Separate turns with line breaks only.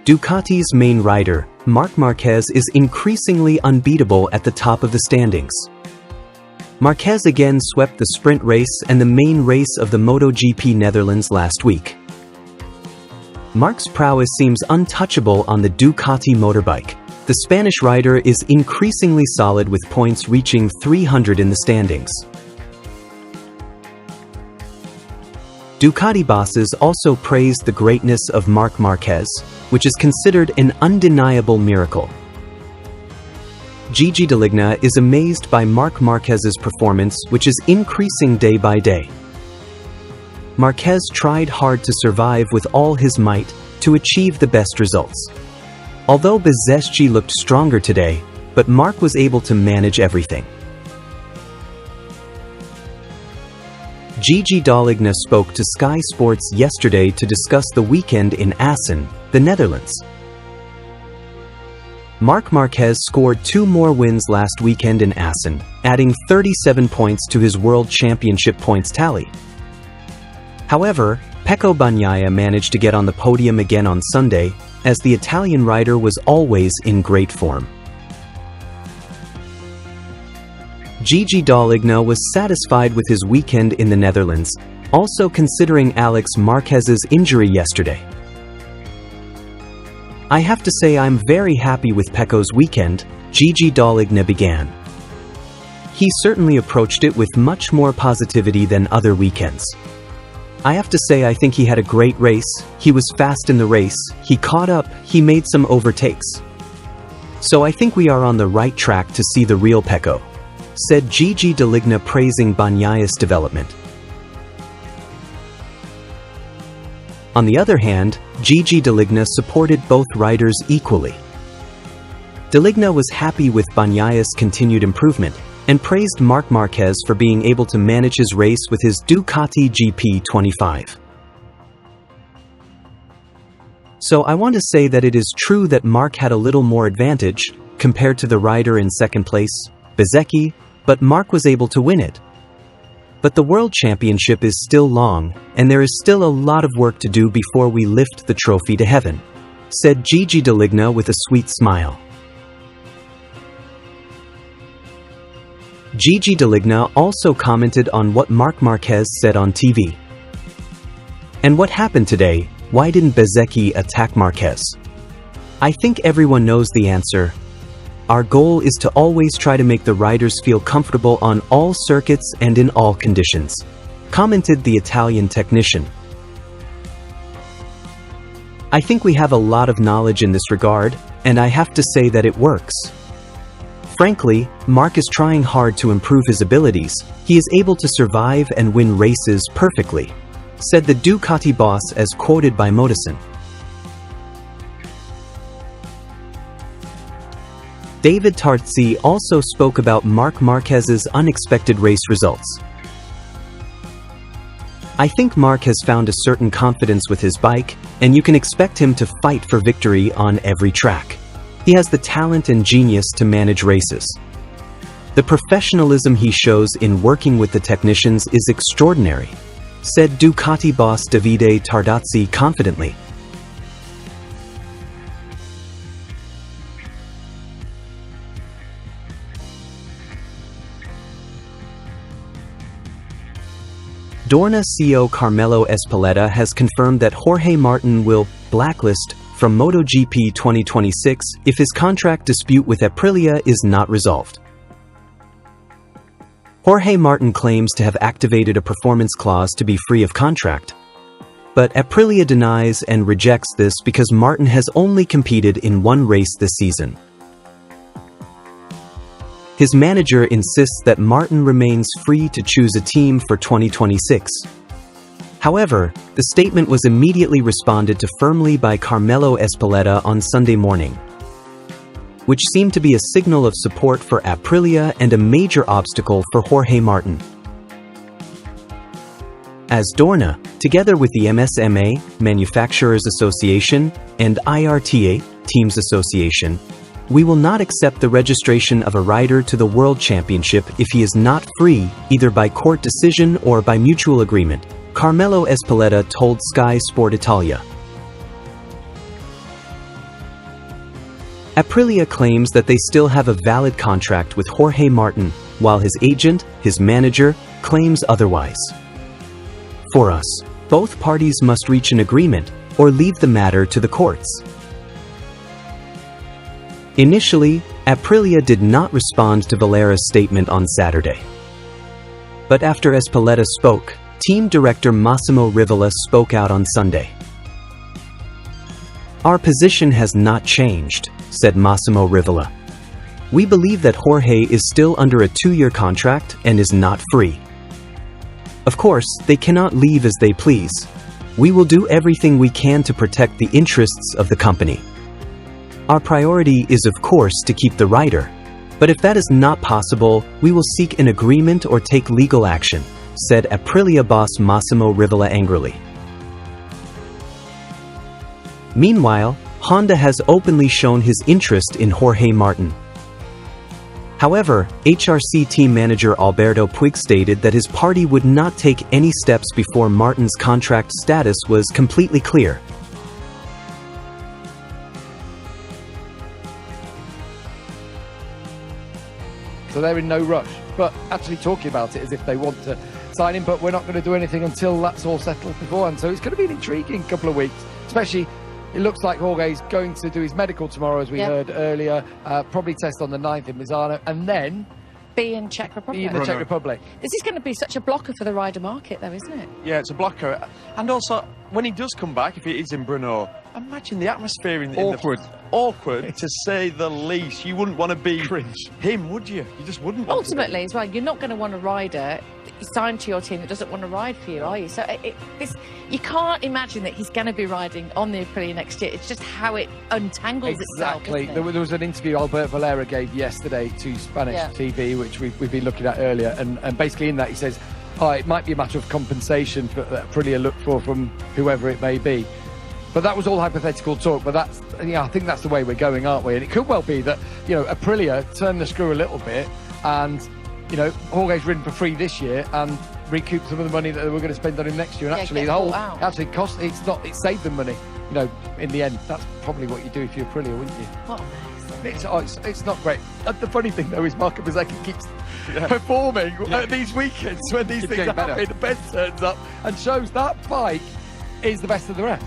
Ducati's main rider, Marc Marquez, is increasingly unbeatable at the top of the standings. Marquez again swept the sprint race and the main race of the MotoGP Netherlands last week. Marc's prowess seems untouchable on the Ducati motorbike. The Spanish rider is increasingly solid with points reaching 300 in the standings. Ducati bosses also praised the greatness of Marc Marquez, which is considered an undeniable miracle. Gigi D'Aligna is amazed by Marc Marquez's performance, which is increasing day by day. Marquez tried hard to survive with all his might to achieve the best results. Although Bezzecchi looked stronger today, but Marc was able to manage everything. Gigi D'Aligna spoke to Sky Sports yesterday to discuss the weekend in Assen, the Netherlands. Marc Marquez scored 2 more wins last weekend in Assen, adding 37 points to his World Championship points tally. However, Pecco Bagnaia managed to get on the podium again on Sunday, as the Italian rider was always in great form. Gigi D'Aligna was satisfied with his weekend in the Netherlands, also considering Alex Marquez's injury yesterday. "I have to say I'm very happy with Pecco's weekend," Gigi D'Aligna began. "He certainly approached it with much more positivity than other weekends. I have to say I think he had a great race, he was fast in the race, he caught up, he made some overtakes. So I think we are on the right track to see the real Pecco," said Gigi D'Aligna, praising Bagnaia's development. On the other hand, Gigi D'Aligna supported both riders equally. D'Aligna was happy with Bagnaia's continued improvement, and praised Marc Marquez for being able to manage his race with his Ducati GP25. "So I want to say that it is true that Marc had a little more advantage, compared to the rider in second place, Bezzecchi, but Marc was able to win it. But the World Championship is still long, and there is still a lot of work to do before we lift the trophy to heaven," said Gigi D'Aligna with a sweet smile. Gigi D'Aligna also commented on what Marc Marquez said on TV. "And what happened today? Why didn't Bezzecchi attack Marquez? I think everyone knows the answer. Our goal is to always try to make the riders feel comfortable on all circuits and in all conditions," commented the Italian technician. "I think we have a lot of knowledge in this regard, and I have to say that it works. Frankly, Marc is trying hard to improve his abilities. He is able to survive and win races perfectly," said the Ducati boss, as quoted by Motosin. David Tardozzi also spoke about Marc Marquez's unexpected race results. "I think Marc has found a certain confidence with his bike, and you can expect him to fight for victory on every track. He has the talent and genius to manage races. The professionalism he shows in working with the technicians is extraordinary," said Ducati boss Davide Tardozzi confidently. Dorna CEO Carmelo Ezpeleta has confirmed that Jorge Martin will blacklist from MotoGP 2026 if his contract dispute with Aprilia is not resolved. Jorge Martin claims to have activated a performance clause to be free of contract, but Aprilia denies and rejects this because Martin has only competed in 1 race this season. His manager insists that Martin remains free to choose a team for 2026. However, the statement was immediately responded to firmly by Carmelo Ezpeleta on Sunday morning, which seemed to be a signal of support for Aprilia and a major obstacle for Jorge Martin. As Dorna, together with the MSMA, Manufacturers Association, and IRTA, Teams Association, "We will not accept the registration of a rider to the World Championship if he is not free, either by court decision or by mutual agreement," Carmelo Ezpeleta told Sky Sport Italia. Aprilia claims that they still have a valid contract with Jorge Martin, while his agent, his manager, claims otherwise. For us, both parties must reach an agreement or leave the matter to the courts. Initially, Aprilia did not respond to Valera's statement on Saturday. But after Espeleta spoke, team director Massimo Rivola spoke out on Sunday. "Our position has not changed," said Massimo Rivola. "We believe that Jorge is still under a 2-year contract and is not free. Of course, they cannot leave as they please. We will do everything we can to protect the interests of the company. Our priority is, of course, to keep the rider. But if that is not possible, we will seek an agreement or take legal action," said Aprilia boss Massimo Rivola angrily. Meanwhile, Honda has openly shown his interest in Jorge Martin. However, HRC team manager Alberto Puig stated that his party would not take any steps before Martin's contract status was completely clear.
So they're in no rush, but actually talking about it as if they want to sign him, but we're not going to do anything until that's all settled beforehand. So it's going to be an intriguing couple of weeks, especially it looks like Jorge's going to do his medical tomorrow, as we heard earlier, probably test on the 9th in Misano, and then
be in Czech Republic.
Be in the Czech Republic.
This is going to be such a blocker for the rider market, though, isn't it?
Yeah, it's a blocker. And also, when he does come back, if it is in Brno, imagine the atmosphere in
Awkward.
Awkward, to say the least. You wouldn't want to be
Cringe.
him, would you? You just wouldn't want
Ultimately, as well, you're not going to want a rider signed to your team that doesn't want to ride for you, are you? So you can't imagine that he's going to be riding on the Aprilia next year. It's just how it untangles itself.
Exactly. There was an interview Albert Valera gave yesterday to Spanish TV, which we've been looking at earlier, and basically in that he says, it might be a matter of compensation for that Aprilia look for from whoever it may be. But that was all hypothetical talk, but that's, I think that's the way we're going, aren't we? And it could well be that, Aprilia turn the screw a little bit and, Jorge's ridden for free this year and recoup some of the money that we're going to spend on him next year. And actually, it saved them money. In the end, that's probably what you do if you're Aprilia, wouldn't you?
What
It's not great. The funny thing, though, is Marco Bezzecchi keeps performing at these weekends when these things happen. The best turns up and shows that bike is the best of the rest.